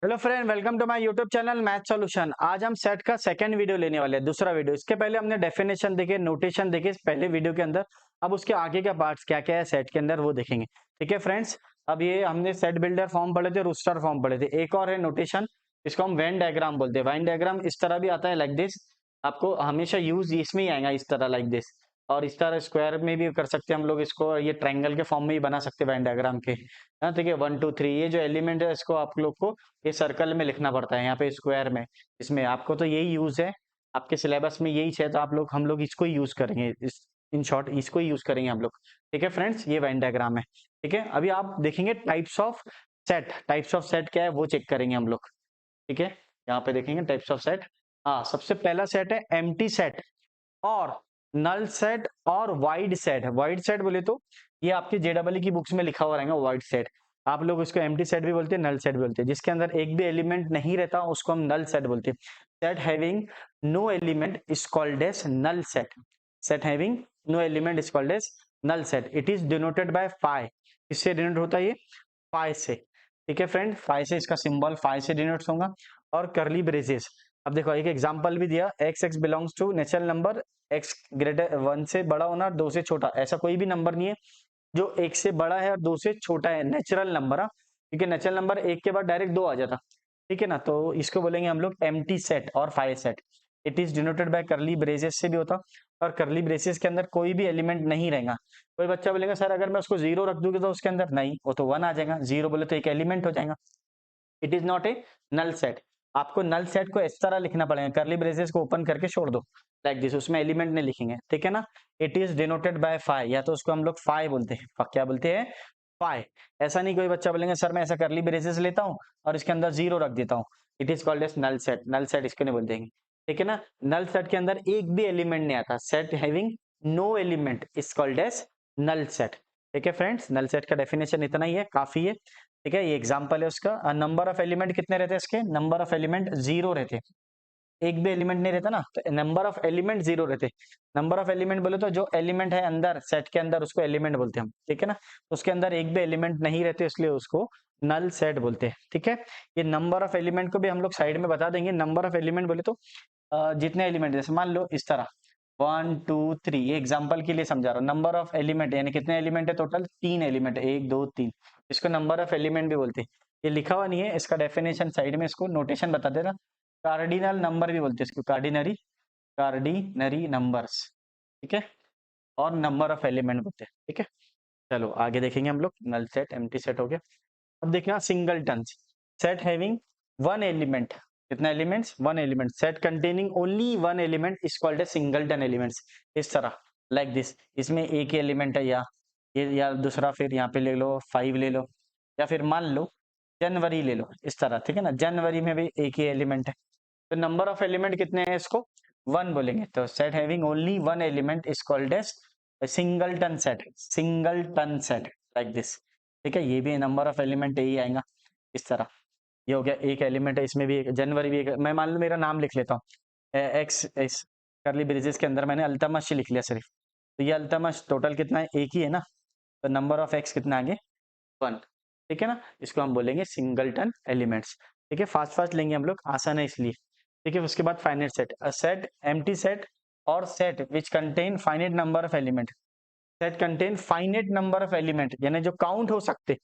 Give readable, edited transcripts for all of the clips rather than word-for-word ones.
Hello friend, welcome to my YouTube channel math solution. आज हम set का second video लेने वाले हैं, दूसरा वीडियो। इसके पहले हमने डेफिनेशन देखे, नोटेशन देखे पहले वीडियो के अंदर। अब उसके आगे के पार्ट्स क्या क्या है सेट के अंदर वो देखेंगे। ठीक है फ्रेंड्स, अब ये हमने सेट बिल्डर फॉर्म पढ़े थे, रूस्टर फॉर्म पढ़े थे। एक और है नोटेशन, इसको हम वेन डायग्राम बोलते हैं। वेन डायग्राम इस तरह भी आता है, लाइक दिस। आपको हमेशा यूज इसमें ही आएगा, इस तरह, लाइक दिस। और इस तरह स्क्वायर में भी कर सकते हैं हम लोग इसको, ये ट्रायंगल के फॉर्म में ही बना सकते हैं वेन डायग्राम के। हाँ ठीक है, 1 2 3 ये जो एलिमेंट है इसको आप लोग को ये सर्कल में लिखना पड़ता है, यहाँ पे स्क्वायर में। इसमें आपको तो यही यूज है, आपके सिलेबस में यही है, तो आप लोग हम लोग इसको ही यूज करेंगे। इस इन शॉर्ट इसको ही यूज करेंगे हम लोग। ठीक है फ्रेंड्स, ये वेन डायग्राम है। ठीक है, अभी आप देखेंगे types of set. Types of set क्या है वो चेक करेंगे हम लोग। ठीक है, यहाँ पे देखेंगे टाइप्स ऑफ सेट। हाँ, सबसे पहला सेट है एम्प्टी सेट और नल सेट और वाइड सेट। वाइड सेट बोले तो ये आपकी जेडबल की बुक्स में लिखा हुआ रहेगा, वाइड सेट। आप लोग इसको एम्प्टी सेट भी बोलते हैं, नल सेट भी बोलते हैं। जिसके अंदर एक भी एलिमेंट नहीं रहता उसको हम नल सेट बोलते हैं। Set having no element is called as null set. Set having no element is called as null set. It is denoted by phi. किससे डिनोट होता है ये? फाई से। ठीक है फ्रेंड, फाई से, इसका सिंबल फाई से डिनोट होगा। और करली ब्रेसेस। अब देखो एक एग्जांपल भी दिया, x x belongs to natural number, x greater 1 से बड़ा होना, 2 से छोटा। ऐसा कोई भी नंबर नहीं है जो 1 से बड़ा है और 2 से छोटा है, नेचुरल नंबर। हाँ, क्योंकि नेचुरल नंबर 1 के बाद डायरेक्ट 2 आ जाता। ठीक है ना, तो इसको बोलेंगे हम लोग एम्प्टी सेट और phi set. It is denoted by curly braces से भी होता। और करली ब्रेसेस के अंदर कोई भी एलिमेंट नहीं रहेगा। कोई बच्चा बोलेगा सर अगर मैं उसको 0 रख दूंगी तो उसके अंदर नहीं, वो तो 1 आ जाएगा। 0 बोले तो एक एलिमेंट हो जाएगा। It is not a null set. आपको नल सेट को इस तरह लिखना पड़ेगा, करली ब्रेसेस को ओपन करके छोड़ दो, लाइक दिस। उसमें एलिमेंट नहीं लिखेंगे, ठीक है ना। It is denoted by phi, या तो उसको हम लोग फाई बोलते हैं। क्या बोलते हैं? फाई। ऐसा नहीं कोई बच्चा बोलेंगे सर मैं ऐसा करली ब्रेसेस लेता हूँ और इसके अंदर 0 रख देता हूँ। It is called as null set. Null set इसको नहीं बोलते हैं। ठीक है ना, नल सेट के अंदर एक भी एलिमेंट नहीं आता। Set having no element is called as null set. ठीक है फ्रेंड्स, नल सेट का डेफिनेशन इतना ही है, काफी है। ठीक है, ये एग्जांपल है उसका। नंबर ऑफ एलिमेंट कितने रहते हैं इसके? नंबर ऑफ एलिमेंट 0 रहते। एक भी एलिमेंट नहीं रहता ना, तो नंबर ऑफ एलिमेंट 0 रहते। नंबर ऑफ एलिमेंट बोले तो जो एलिमेंट है अंदर सेट के अंदर उसको एलिमेंट बोलते हैं हम। ठीक है ना, उसके अंदर एक भी एलिमेंट नहीं रहते इसलिए उसको नल सेट बोलते हैं। ठीक है, ये नंबर ऑफ एलिमेंट को भी हम लोग साइड में बता देंगे। नंबर ऑफ एलिमेंट बोले तो जितने एलिमेंट, जैसे मान लो इस तरह 1 2 3, ये एग्जांपल के लिए समझा रहा हूँ। नंबर ऑफ एलिमेंट यानी कितने एलिमेंट है टोटल? 3 एलिमेंट, 1 2 3। इसको नंबर ऑफ एलिमेंट भी बोलते हैं। ये लिखा हुआ नहीं है, इसका डेफिनेशन साइड में, इसको नोटेशन बता देना। कार्डिनल नंबर भी बोलते हैं इसको, कार्डिनरी, कार्डिनरी नंबर्स। ठीक है, और नंबर ऑफ एलिमेंट बोलते हैं। ठीक है, चलो आगे देखेंगे हम लोग। नल सेट, एम्प्टी सेट हो गया। अब देखना सिंगलटन सेट हैविंग 1 एलिमेंट। कितना elements? 1 element. Set containing only 1 element is called a singleton elements. इस तरह, लाइक दिस। इसमें एक ही एलिमेंट है, या ये, या दूसरा फिर यहाँ पे ले लो 5 ले लो, या फिर मान लो जनवरी ले लो, इस तरह। ठीक है ना, जनवरी में भी एक ही एलिमेंट है। तो नंबर ऑफ एलिमेंट कितने हैं इसको? 1 बोलेंगे। तो set having only 1 element is called as singleton set. Singleton set, like this. ठीक है, ये भी नंबर ऑफ एलिमेंट यही आएगा इस तरह। ये हो गया, एक एलिमेंट है इसमें भी, एक जनवरी भी एक। मैं मान लो मेरा नाम लिख लेता हूँ एक्स, इस करली ब्रेसेस के अंदर मैंने अल्तमश लिख लिया सिर्फ। तो ये अल्तमश टोटल कितना है? एक ही है ना। तो नंबर ऑफ एक्स कितना आगे? 1। ठीक है ना, इसको हम बोलेंगे सिंगलटन एलिमेंट्स। ठीक है, फास्ट फास्ट लेंगे हम लोग, आसान है इसलिए। ठीक है, उसके बाद finite set. A set, empty set और set which contain finite number of element. Set contain finite number of element, यानी जो काउंट हो सकते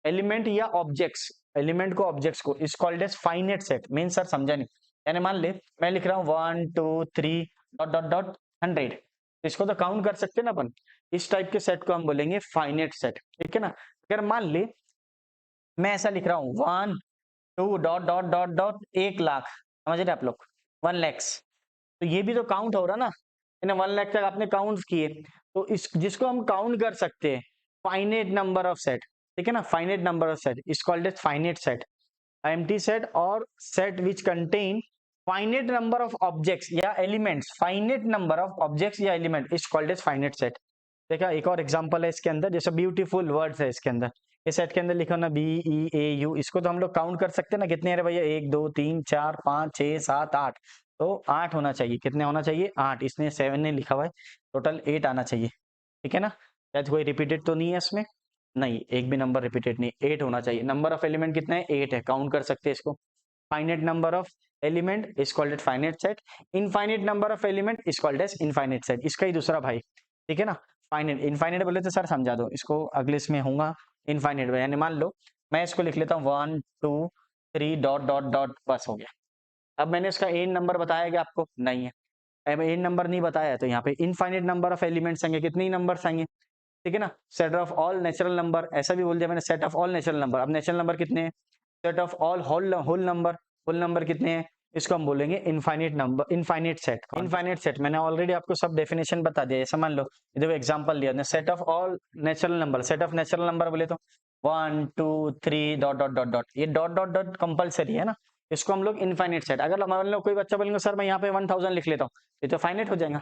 एलिमेंट या ऑब्जेक्ट्स, एलिमेंट को ऑब्जेक्ट्स को, is called as finite set. Mean sir समझा नहीं, यानी मान ले मैं लिख रहा हूँ 1 2 3 डॉट डॉट डॉट 100, इसको तो काउंट कर सकते हैं ना अपन। इस टाइप के सेट को हम बोलेंगे फाइनाइट सेट। ठीक है ना, अगर मान ले मैं ऐसा लिख रहा हूँ 1 2 dot dot dot dot 1 lakh, समझ रहे आप लोग? 1 lakhs, तो ये भी तो काउंट हो रहा ना, 1 लाख तक आपने काउंट किए। तो इस जिसको हम काउंट कर सकते हैं, फाइनाइट नंबर ऑफ सेट। ठीक है ना, finite number of set is called as finite set. Empty set और set which contain finite number of objects या elements, finite number of objects या element is called as finite set. देखा, एक और example है इसके अंदर, जैसे ब्यूटीफुल वर्ड्स है इसके अंदर। इस सेट के अंदर लिखो ना BEAU, इसको तो हम लोग काउंट कर सकते हैं ना, कितने हैं भैया? 1 2 3 4 5 6 7 8। तो 8 होना चाहिए। कितने होना चाहिए? 8। इसने 7 ने लिखा हुआ है, टोटल 8 आना चाहिए। ठीक है ना, शायद कोई रिपीटेड तो नहीं है इसमें। नहीं, एक भी नंबर रिपीटेड नहीं, 8 होना चाहिए। नंबर ऑफ एलिमेंट कितने हैं? 8 है, काउंट कर सकते हैं इसको। Finite number of element is called as finite set. Infinite number of element is called as infinite set. इसका ही दूसरा भाई, ठीक है ना। फाइनाइट इनफाइनाइट बोले तो सर समझा दो इसको, अगले इसमें होगा इनफाइनाइट। यानी मान लो मैं इसको लिख लेता हूँ 1 2 3 डॉट डॉट डॉट, बस हो गया। अब मैंने इसका एन नंबर बताया क्या आपको? नहीं है। अब एन नंबर नहीं बताया है तो यहाँ पे इनफाइनाइट नंबर ऑफ एलिमेंट्स आएंगे, कितने नंबर्स आएंगे, ठीक है ना। Set of all natural number, ऐसा भी बोल दिया मैंने, set of all natural number. अब नेचुरल नंबर कितने हैं? Set of all whole number कितने हैं? इसको हम बोलेंगे infinite number, infinite set. Infinite set मैंने ऑलरेडी आपको सब डेफिनेशन बता दिया। ऐसा मान लो देखो एग्जांपल लिया set of all natural number. Set of natural number बोले तो 1 2 3 डॉट डॉट डॉट डॉट, ये डॉट डॉट डॉट कंपलसरी है ना, इसको हम लोग इनफाइनाइट सेट। अगर मान लो कोई बच्चा बोलेंगे सर मैं यहाँ पे 1000 लिख लेता हूँ, ये तो फाइनाइट हो जाएगा।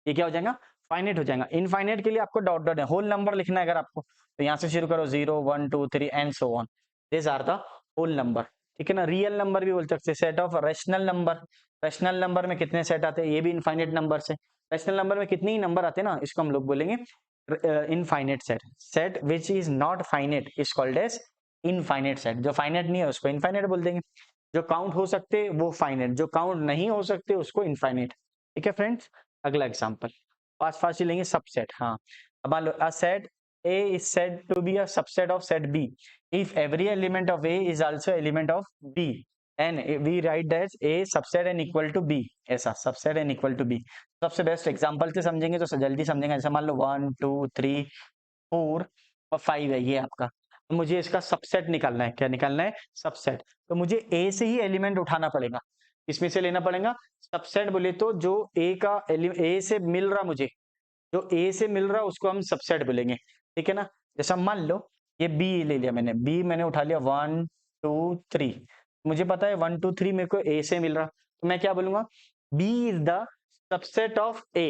ये क्या हो जाएगा? फाइनाइट हो जाएगा। इनफाइनाइट के लिए आपको डॉट डॉट है, होल नंबर लिखना है अगर आपको, तो यहाँ से शुरू करो 0 1 2 3 and so on, this are the whole number, ठीक है ना। रियल नंबर भी बोल सकते हैं, set of rational number. Rational number में कितने सेट आते हैं? ये भी इनफाइनाइट नंबर से। रेशनल नंबर में कितने ही नंबर आते हैं ना, इसको हम लोग बोलेंगे infinite set. Set which is not finite is called as infinite set. जो फाइनाइट नहीं है उसको इनफाइनाइट बोल देंगे। जो काउंट हो सकते वो फाइनाइट, जो काउंट नहीं हो सकते उसको इनफाइनाइट, ठीक है फ्रेंड्स। अगला एग्जांपल फास्ट फास्ट ही लेंगे, सबसेट। हाँ, अब मान लो a set A is said to be a subset of set B if every element of A is also element of B and we write that A subset and equal to B, ऐसा subset and equal to B। सबसे best example से समझेंगे तो जल्दी समझेंगे। जैसे मान लो 1 2 3 4 और 5 है ये आपका, तो मुझे इसका सबसेट निकालना है। क्या निकालना है? सबसेट। तो मुझे A से ही एलिमेंट उठाना पड़ेगा। इसमें से लेना पड़ेगा सबसेट। बोले तो जो A का A से मिल रहा, मुझे जो A से मिल रहा उसको हम सबसेट बोलेंगे, ठीक है ना। जैसा मान लो ये B ले लिया मैंने, B मैंने उठा लिया 1 2 3, मुझे पता है 1 2 3 मेरे को A से मिल रहा, तो मैं क्या बोलूंगा? B is the subset of A।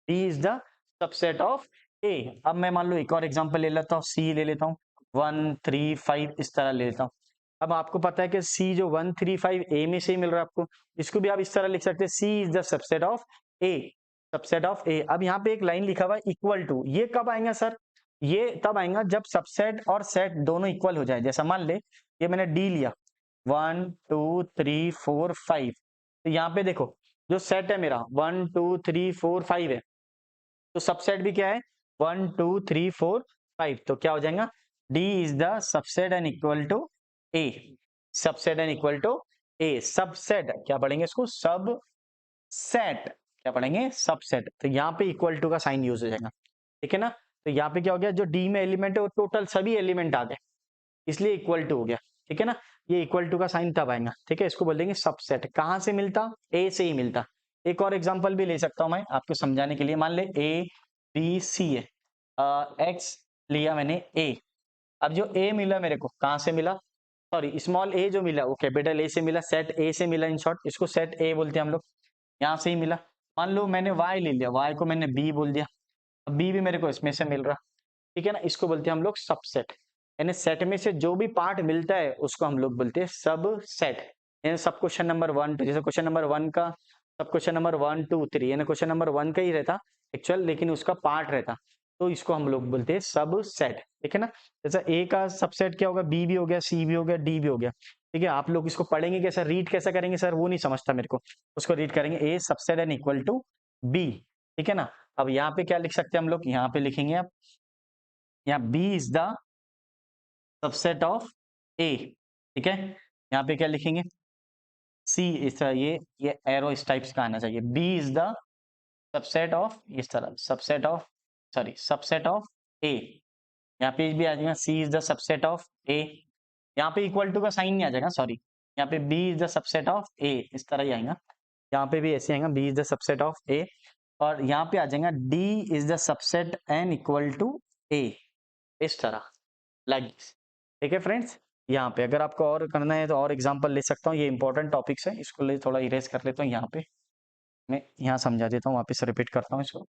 B is the subset of A। अब मैं मान लो एक और एग्जांपल ले लेता हूँ, C ले लेता हूँ 1 3 5, इस तरह ले लेता हूँ। अब आपको पता है कि C जो 1 3 5 A में से ही मिल रहा है आपको, इसको भी आप इस तरह लिख सकते हैं, C is the subset of A। Subset of A. अब यहाँ पे एक लाइन लिखा हुआ है इक्वल टू, ये कब आएगा सर? ये तब आएगा जब सबसेट और सेट दोनों इक्वल हो जाए। जैसा मान ले ये मैंने डी लिया 1 2 3 4 5, तो यहाँ पे देखो जो सेट है मेरा 1 2 3 4 5 है, तो सबसेट भी क्या है? 1 2 3 4 5। तो क्या हो जाएगा? D is the subset and equal to A. Subset and equal to A. Subset क्या पढ़ेंगे इसको? सब सेट। क्या पढ़ेंगे? सबसेट। तो यहाँ पे इक्वल टू का साइन यूज हो जाएगा, ठीक है ना। तो यहाँ पे क्या हो गया, जो डी में एलिमेंट है वो टोटल सभी एलिमेंट आ गए, इसलिए इक्वल टू हो गया, ठीक है ना। ये इक्वल टू का साइन तब आएगा, ठीक है। इसको बोल देंगे सबसेट। कहाँ से मिलता? ए से ही मिलता। एक और एग्जांपल भी ले सकता हूं मैं आपको समझाने के लिए। मान ले ए बी सी है, एक्स लिया मैंने ए। अब जो ए मिला मेरे को, कहाँ से मिला? सॉरी, स्मॉल ए जो मिला वो कैपिटल ए से मिला, सेट ए से मिला। इन शॉर्ट इसको सेट ए बोलते हैं हम लोग, यहाँ से ही मिला। मान लो मैंने y ले लिया, y को मैंने b बोल दिया, अब b भी मेरे को इसमें से मिल रहा, ठीक है ना। इसको बोलते हैं हम लोग सबसेट। यानी सेट में से जो भी पार्ट मिलता है उसको हम लोग बोलते हैं सब सेट। यानी सब क्वेश्चन नंबर 1 2, जैसे क्वेश्चन नंबर 1 का सब क्वेश्चन नंबर 1 2 3, यानी क्वेश्चन नंबर 1 का ही रहता एक्चुअल, लेकिन उसका पार्ट रहता, तो इसको हम लोग बोलते हैं सब सेट, ठीक है ना। जैसा ए का सबसेट क्या होगा? बी भी हो गया, सी भी हो गया, डी भी हो गया, ठीक है। आप लोग इसको पढ़ेंगे कैसा, रीड कैसा करेंगे सर, वो नहीं समझता मेरे को। उसको रीड करेंगे A subset and equal to B, ठीक है ना। अब यहाँ पे क्या लिख सकते हैं हम लोग? यहाँ पे लिखेंगे आप, यहाँ B is the subset of A, ठीक है। यहाँ पे क्या लिखेंगे? सी इस तरह, ये एरो इस टाइप्स का आना चाहिए। B is the subset of, इस तरह subset of, sorry subset of A. यहाँ पे भी आ जाएगा C is the subset of A. यहाँ पे इक्वल टू का साइन नहीं आ जाएगा, सॉरी, यहाँ पे B is the subset of A, इस तरह ही आएगा। यहाँ पे भी ऐसे आएगा, B is the subset of A, और यहाँ पे आ जाएगा D is the subset and equal to A, इस तरह, लाइक, ठीक है फ्रेंड्स। यहाँ पे अगर आपको और करना है तो और एग्जांपल ले सकता हूँ, ये इंपॉर्टेंट टॉपिक्स है, इसको ले थोड़ा इरेज कर लेता हूँ। यहाँ पे मैं यहाँ समझा देता हूँ, वापस रिपीट करता हूँ इसको।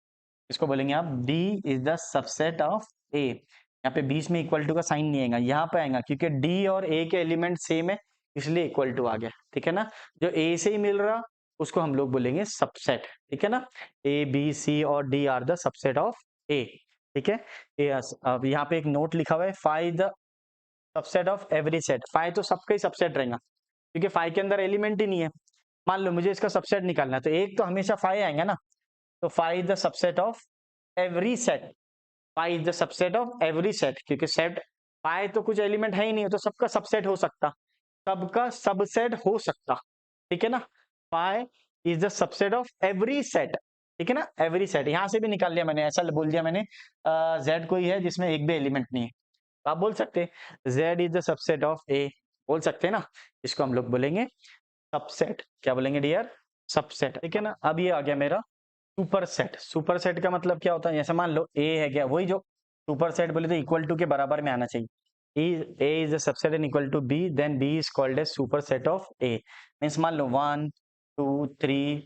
इसको बोलेंगे आप D is the subset of A. यहाँ पे बीच में इक्वल टू का साइन नहीं आएगा, यहाँ पे आएगा क्योंकि डी और ए के एलिमेंट सेम है, इसलिए इक्वल टू आ गया, ठीक है ना। जो ए से ही मिल रहा उसको हम लोग बोलेंगे सबसेट, ठीक है ना। ए बी सी और D are the subset of A. ठीक है। यस, अब यहाँ पे एक नोट लिखा हुआ है, find the subset of every set. Five तो सबका ही सबसेट रहेगा, क्योंकि फाइव के अंदर एलिमेंट ही नहीं है। मान लो मुझे इसका सबसेट निकालना है, तो एक तो हमेशा फाइव आएंगे ना, तो find the subset of every set. Find the subset of every set, क्योंकि सेट फाइव तो कुछ एलिमेंट है ही नहीं, तो सबका सबसेट हो सकता, सबका सबसेट हो सकता, ठीक है ना। Five is the subset of every set, ठीक है ना। एवरी सेट यहां से भी निकाल लिया मैंने, ऐसा बोल दिया मैंने, जेड कोई है जिसमें एक भी एलिमेंट नहीं है, तो आप बोल सकते हैं Z is the subset of A, बोल सकते हैं ना। इसको हम लोग बोलेंगे सबसेट। क्या बोलेंगे डियर? सबसेट, ठीक है ना। अब ये आ गया मेरा सुपर सेट। सुपर सेट का मतलब क्या होता है? जैसे मान लो ए है, क्या वही जो सुपर सेट बोले तो इक्वल टू के बराबर में आना चाहिए। A is the subset and equal to B, then B is called as superset of A. Means मान लो 1 2 3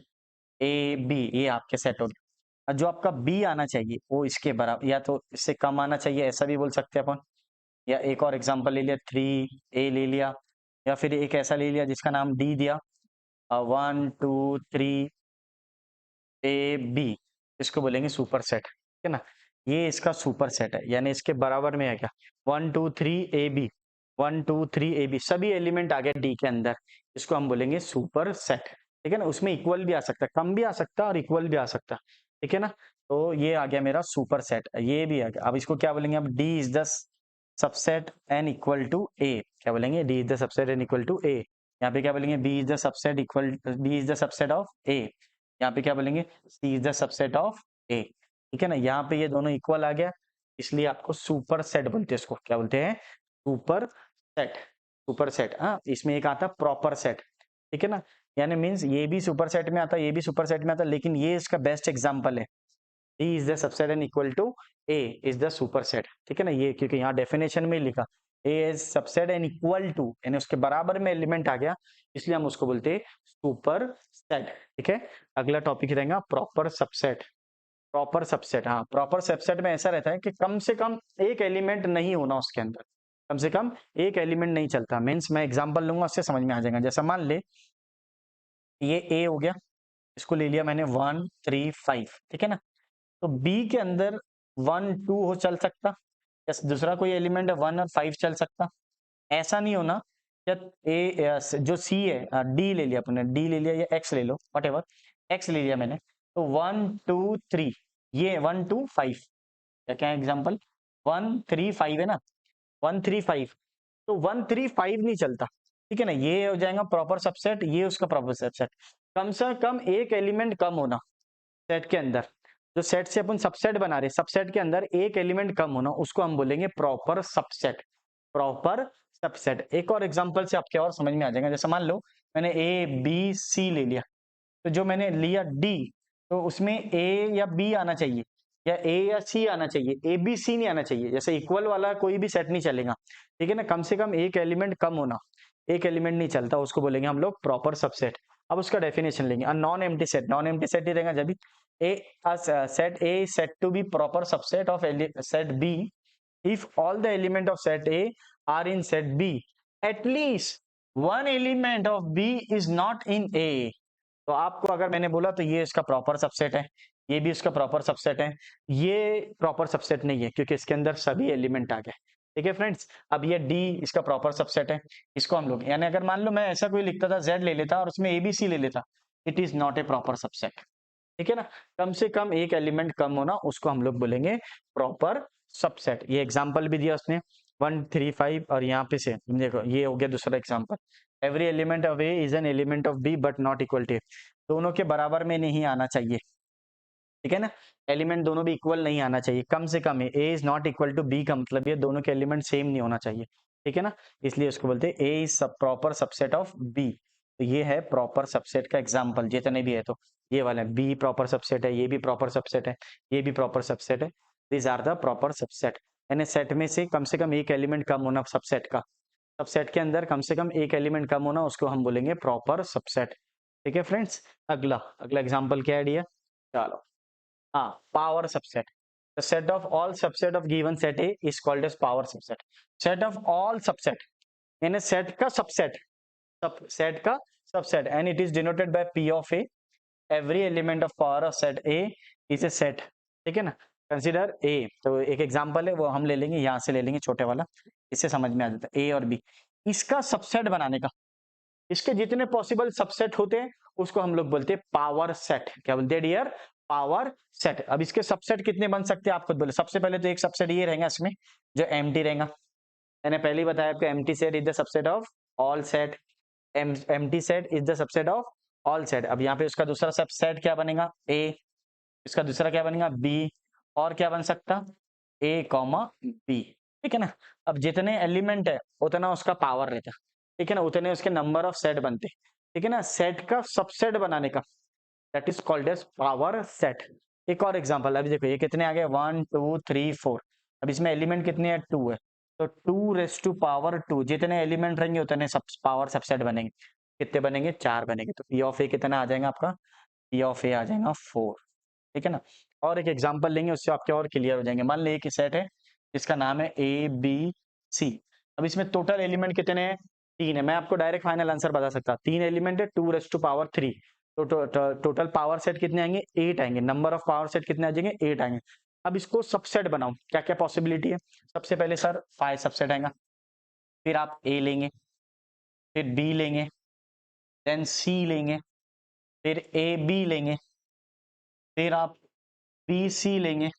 ए बी, ये आपके सेट हो गए। और जो आपका बी आना चाहिए वो इसके बराबर या तो इससे कम आना चाहिए, ऐसा भी बोल सकते हैं अपन। या एक और एग्जांपल ले लिया, 3 ए ले लिया, या फिर एक ऐसा ले लिया जिसका नाम डी दिया, 1 2 3 ए बी, इसको बोलेंगे सुपर सेट, ठीक है ना। ये इसका सुपर सेट है, यानी इसके बराबर में है क्या? 1 2 3 ए बी, 1 2 3 ए बी, सभी एलिमेंट आ गए डी के अंदर, इसको हम बोलेंगे सुपर सेट, ठीक है ना। उसमें इक्वल भी आ सकता है, कम भी आ सकता है और इक्वल भी आ सकता है, ठीक है ना। तो ये आ गया मेरा सुपर सेट, ये भी आ गया। अब इसको क्या बोलेंगे? अब D is the subset and equal to A, क्या बोलेंगे? D is the subset and equal to A. यहाँ पे क्या बोलेंगे? B is the subset equal, B is the subset of A. यहाँ पे क्या बोलेंगे? C is the subset of A, ठीक है ना। यहाँ पे ये दोनों इक्वल आ गया, इसलिए आपको सुपर सेट बोलते हैं। इसको क्या बोलते हैं? Super set. सुपर सेट, हाँ। इसमें एक आता है प्रॉपर सेट, ठीक है ना। यानी मीन्स ये भी सुपर सेट में आता है, ये भी सुपर सेट में आता है, लेकिन ये इसका बेस्ट एग्जाम्पल है। D is the subset and equal to A is the super set, ठीक है ना। ये क्योंकि यहाँ डेफिनेशन में लिखा A is subset and equal to, यानी उसके बराबर में एलिमेंट आ गया, इसलिए हम उसको बोलते हैं सुपर सेट, ठीक है। अगला टॉपिक रहेगा प्रॉपर सबसेट। प्रॉपर सबसेट, हाँ। प्रॉपर सबसेट में ऐसा रहता है कि कम से कम एक एलिमेंट नहीं होना उसके अंदर, कम से कम एक एलिमेंट नहीं चलता। मीन्स मैं एग्जांपल लूंगा, उससे समझ में आ जाएगा। जैसा मान ले ये A हो गया, इसको ले लिया मैंने 1 3 5, ठीक है ना। तो बी के अंदर 1 2 हो चल सकता, या दूसरा कोई एलिमेंट है 1 और 5 चल सकता, ऐसा नहीं होना। या ए जो सी है, डी ले लिया अपने, डी ले लिया या एक्स ले लो, वट एवर, एक्स ले लिया मैंने, तो 1 2 3, ये 1 2 5, क्या क्या एग्जाम्पल, 1 3 5 है ना, 1 3 5, तो 1 3 5 नहीं चलता, ठीक है ना। ये हो जाएगा प्रॉपर सबसेट, ये उसका प्रॉपर सबसेट। कम से कम एक एलिमेंट कम होना सेट के अंदर, जो सेट से अपन सबसेट बना रहे, सबसेट के अंदर एक एलिमेंट कम होना, उसको हम बोलेंगे प्रॉपर सबसेट। Proper subset. एक और एग्जांपल से आपके और समझ में आ जाएगा। जैसे मान लो मैंने ए बी सी ले लिया, तो जो मैंने लिया डी, तो उसमें ए या बी आना चाहिए, या ए या सी आना चाहिए, ए बी सी नहीं आना चाहिए। जैसे इक्वल वाला कोई भी सेट नहीं चलेगा, ठीक है ना। कम से कम एक एलिमेंट कम होना, एक एलिमेंट नहीं चलता, उसको बोलेंगे हम लोग प्रॉपर सबसेट। अब उसका डेफिनेशन लेंगे। Non empty set, non empty set ही रहेगा जब A set A is said to be proper subset of set B if all the element of set A are in set B, at least one element of B is not in A। तो आपको अगर मैंने बोला तो ये इसका proper subset है, ये भी इसका प्रॉपर सबसेट है, ये प्रॉपर सबसेट नहीं है क्योंकि इसके अंदर सभी एलिमेंट आ गए, ठीक है फ्रेंड्स। अब ये डी इसका प्रॉपर सबसेट है, इसको हम लोग, यानी अगर मान लो मैं ऐसा कोई लिखता था, जेड ले लेता और उसमें एबीसी ले लेता, it is not A proper subset, ठीक है ना। कम से कम एक एलिमेंट कम होना, उसको हम लोग बोलेंगे प्रॉपर सबसेट। ये एग्जांपल भी दिया उसने 1 3 5, और यहाँ पे से देखो ये हो गया दूसरा example, every element of A is an element of B but not equal to, दोनों के बराबर में नहीं आना चाहिए, ठीक है ना। एलिमेंट दोनों भी इक्वल नहीं आना चाहिए, कम से कम है। A is not equal to B का मतलब ये दोनों के एलिमेंट सेम नहीं होना चाहिए, ठीक है ना। इसलिए उसको बोलते हैं A is proper subset of B. तो ये है प्रॉपर सबसेट का एग्जाम्पल, जितने भी है। तो ये वाला बी प्रॉपर सबसेट है, ये भी प्रॉपर सबसेट है, ये भी प्रॉपर सबसेट है। These are the proper subset. यानी सेट में से कम एक एलिमेंट कम होना सबसेट का, सबसेट के अंदर कम से कम एक एलिमेंट कम होना, उसको हम बोलेंगे प्रॉपर सबसेट, ठीक है फ्रेंड्स। अगला अगला एग्जाम्पल क्या है? चलो, हाँ, power subset. The set of all subset of given set A is called as power subset. Set of all subset, यानी सेट का सबसेट, सेट का subset, and it is denoted by P of A. Every element of power of set A is a set, ठीक है ना। Consider a, तो एक example है वो हम ले लेंगे, यहाँ से ले लेंगे छोटे वाला, इससे समझ में आ जाता है ए और बी। इसका सबसेट बनाने का, इसके जितने पॉसिबल सबसेट होते हैं उसको हम लोग बोलते हैं पावर सेट। क्या बोलते हैं डियर? Power set. अब इसके सबसेट कितने बन सकते हैं आप खुद बोले। सबसे पहले तो एक सबसेट ये रहेगा इसमें जो एम्प्टी रहेगा, मैंने पहले ही बताया आपको empty set is the subset of all set, empty set is the subset of all set. अब यहाँ पे उसका दूसरा सबसेट क्या बनेगा? ए, इसका दूसरा क्या बनेगा? बी, और क्या बन सकता? ए कॉमा बी, ठीक है ना। अब जितने एलिमेंट है उतना उसका पावर रहता, ठीक है ना, उतने उसके नंबर ऑफ सेट बनते, ठीक है ना। सेट का सबसेट बनाने का that is called as power set. एक और एग्जांपल, अभी देखो ये कितने आ गए? 1 2 3 4। अब इसमें एलिमेंट कितने हैं? 2 है, तो 2 रेस टू पावर 2, जितने एलिमेंट रहेंगे उतने सब पावर सबसेट बनेंगे। कितने बनेंगे? 4 बनेंगे। तो पी ऑफ ए कितना आ जाएगा आपका? पी ऑफ ए आ जाएगा 4, ठीक है ना। और एक एग्जांपल लेंगे उससे आपके और क्लियर हो जाएंगे। मान लीजिए कि सेट है जिसका नाम है ए बी सी। अब इसमें टोटल एलिमेंट कितने हैं? 3 है। मैं आपको डायरेक्ट फाइनल आंसर बता सकता, 3 एलिमेंट है, 2 रेस टू पावर 3। तो टोटल पावर सेट कितने आएंगे? 8 आएंगे। नंबर ऑफ पावर सेट कितने आ जाएंगे? 8 आएंगे। अब इसको सबसेट बनाओ, क्या क्या पॉसिबिलिटी है? सबसे पहले सर 5 सबसेट आएगा, फिर आप ए लेंगे, फिर बी लेंगे, देन सी लेंगे, फिर ए बी लेंगे, फिर आप बी सी लेंगे,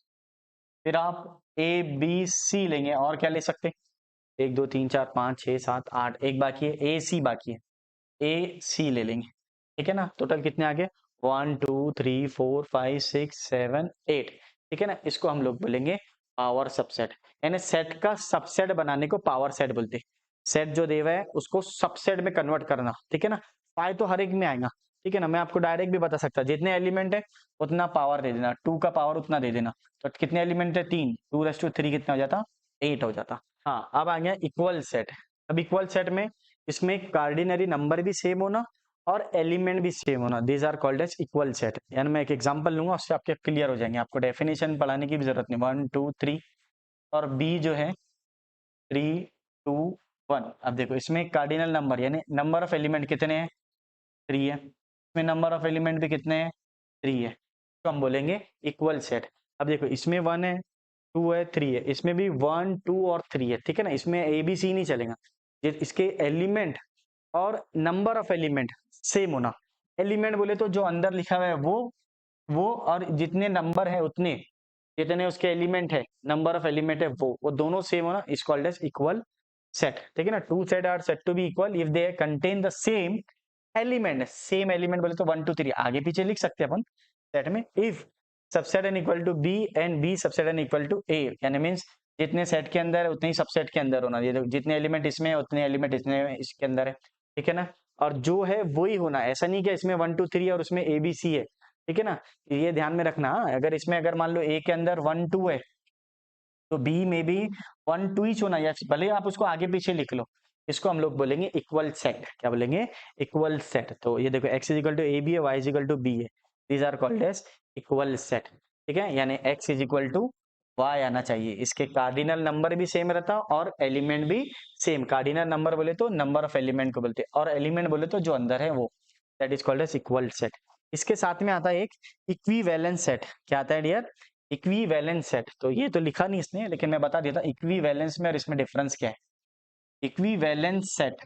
फिर आप ए बी सी लेंगे, और क्या ले सकते? 1 2 3 4 5 6 7 8, एक बाकी है ए सी बाकी है, ए सी ले लेंगे, ठीक है ना। टोटल कितने आ गए? 1 2 3 4 5 6 7 8, ठीक है ना। इसको हम लोग बोलेंगे पावर सबसेट, यानी सेट का सबसेट बनाने को पावर सेट बोलते हैं। सेट जो देवा है उसको सबसेट में कन्वर्ट करना, ठीक है ना। 5 तो हर एक में आएगा, ठीक है ना। मैं आपको डायरेक्ट भी बता सकता, जितने एलिमेंट है उतना पावर दे देना, 2 का पावर उतना दे देना। तो कितने एलिमेंट है? 3, 2 रेस टू 3 कितना हो जाता? 8 हो जाता। हाँ, अब आ गया इक्वल सेट। अब इक्वल सेट में इसमें कार्डिनरी नंबर भी सेम होना और एलिमेंट भी सेम होना, these are called as equal set. यानी मैं एक एग्जांपल लूंगा उससे आपके क्लियर हो जाएंगे, आपको डेफिनेशन पढ़ाने की भी जरूरत नहीं। 1 2 3 और बी जो है 3 2 1। अब देखो इसमें कार्डिनल नंबर यानी नंबर ऑफ एलिमेंट कितने हैं? 3 है। इसमें नंबर ऑफ एलिमेंट भी कितने हैं? 3 है, तो हम बोलेंगे इक्वल सेट। अब देखो इसमें 1 है, 2 है, 3 है, इसमें भी 1 2 और 3 है, ठीक है ना। इसमें ए बी सी नहीं चलेगा, इसके एलिमेंट और नंबर ऑफ एलिमेंट सेम होना। एलिमेंट बोले तो जो अंदर लिखा हुआ है वो और जितने नंबर है उतने, जितने उसके एलिमेंट है, नंबर ऑफ एलिमेंट है वो दोनों सेम होना is called as equal set, ठीक है ना। Two set are set to be equal if they contain the same element. Same element बोले तो 1 2 3 आगे पीछे लिख सकते हैं अपन सेट में। If subset and equal to B and B subset and equal to A, यानी मींस जितने सेट के अंदर है उतने ही सबसेट के अंदर होना, ये जितने एलिमेंट इसमें है उतने एलिमेंट इसमें इसके अंदर है, ठीक है ना। और जो है वही होना, ऐसा नहीं कि इसमें 1 2 3 और उसमें ए बी सी है, ठीक है ना। ये ध्यान में रखना, अगर इसमें अगर मान लो ए के अंदर 1 2 है तो बी में भी 1 2 ही होना, या भले आप उसको आगे पीछे लिख लो। इसको हम लोग बोलेंगे इक्वल सेट। क्या बोलेंगे? Equal set. तो ये देखो x is equal to A B है, y is equal to B है, these are called as equal set, ठीक है। यानी x is equal to y आना चाहिए, इसके कार्डिनल नंबर भी सेम रहता और एलिमेंट भी सेम। कार्डिनल नंबर बोले तो नंबर ऑफ एलिमेंट को बोलते हैं और एलिमेंट बोले तो जो अंदर है वो, that is called as equal set. इसके साथ में आता है एक इक्विवेलेंट सेट। क्या आता है डियर? Equivalent set. तो ये तो लिखा नहीं इसने, लेकिन मैं बता देता इक्विवेलेंस में और इसमें डिफरेंस क्या है। इक्विवेलेंस सेट,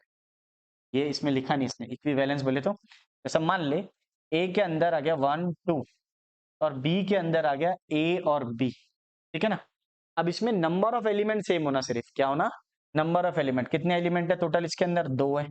ये इसमें लिखा नहीं इसने। इक्विवेलेंस बोले तो जैसा मान ले ए के अंदर आ गया 1 2 और बी के अंदर आ गया ए और बी, ठीक है ना। अब इसमें नंबर ऑफ एलिमेंट सेम होना, सिर्फ क्या होना? Number of element. कितने एलिमेंट है टोटल? इसके अंदर 2 है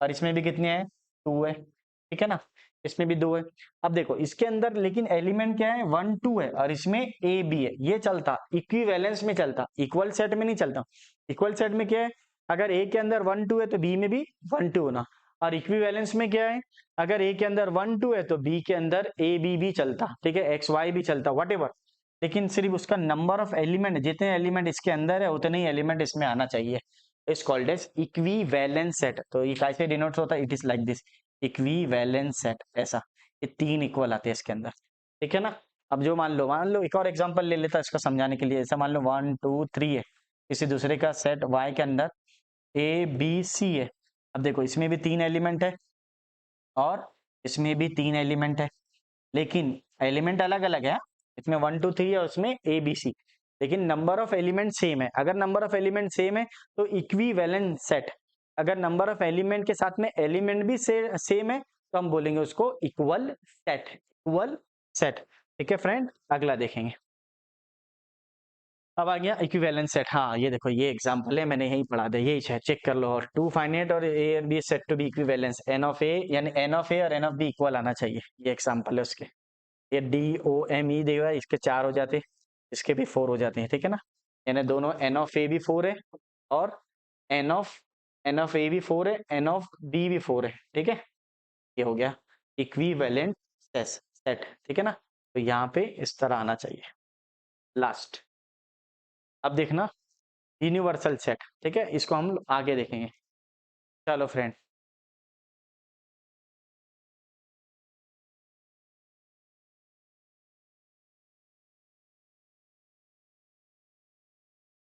और इसमें भी कितने हैं? 2 है, ठीक है ना। इसमें भी 2 है। अब देखो इसके अंदर लेकिन एलिमेंट क्या है? 1 2 है और इसमें ए बी है, ये चलता इक्विवेलेंस में चलता, इक्वल सेट में नहीं चलता। इक्वल सेट में क्या है? अगर ए के अंदर 1 2 है तो बी में भी 1 2 होना। और इक्विवेलेंस में क्या है? अगर ए के अंदर 1 2 है तो बी के अंदर ए बी भी चलता, ठीक है, एक्स वाई भी चलता, वट एवर। लेकिन सिर्फ उसका नंबर ऑफ एलिमेंट, जितने एलिमेंट इसके अंदर है उतने ही एलिमेंट इसमें आना चाहिए, is called as equivalence set. तो ये कैसे डिनोट होता है? It is like this, equivalence set, ऐसा। ये 3 इक्वल आते हैं इसके अंदर, ठीक है ना। अब जो मान लो एक और एग्जांपल ले लेता है इसका समझाने के लिए। ऐसा मान लो 1 2 3 है, किसी दूसरे का सेट y के अंदर ए बी सी है। अब देखो इसमें भी 3 एलिमेंट है और इसमें भी 3 एलिमेंट है, लेकिन एलिमेंट अलग अलग है, इसमें 1 2 3 है, उसमें ए बी सी, लेकिन नंबर ऑफ एलिमेंट सेम है। अगर नंबर ऑफ एलिमेंट सेम है तो इक्विवेलेंट सेट, अगर नंबर ऑफ एलिमेंट के साथ में एलिमेंट भी सेम है तो हम बोलेंगे उसको इक्वल सेट, इक्वल सेट। ठीक है फ्रेंड, अगला देखेंगे। अब आ गया इक्विवेलेंट सेट। हाँ ये देखो, ये एग्जांपल है, मैंने यही पढ़ा था, यही है, चेक कर लो। और टू फाइनाइट और ए और B set to be equivalence, n of A यानी एन ऑफ ए और एन ऑफ बी इक्वल आना चाहिए, ये एग्जांपल है उसके। ये डी ओ एम ई देगा, इसके 4 हो जाते, इसके भी 4 हो जाते हैं, ठीक है ना। यानी दोनों एन ऑफ ए भी 4 है और एन ऑफ ए भी 4 है, एन ऑफ बी भी 4 है, ठीक है। ये हो गया इक्विवेलेंट सेट, ठीक है ना। तो यहाँ पे इस तरह आना चाहिए लास्ट। अब देखना यूनिवर्सल सेट, ठीक है, इसको हम आगे देखेंगे। चलो फ्रेंड,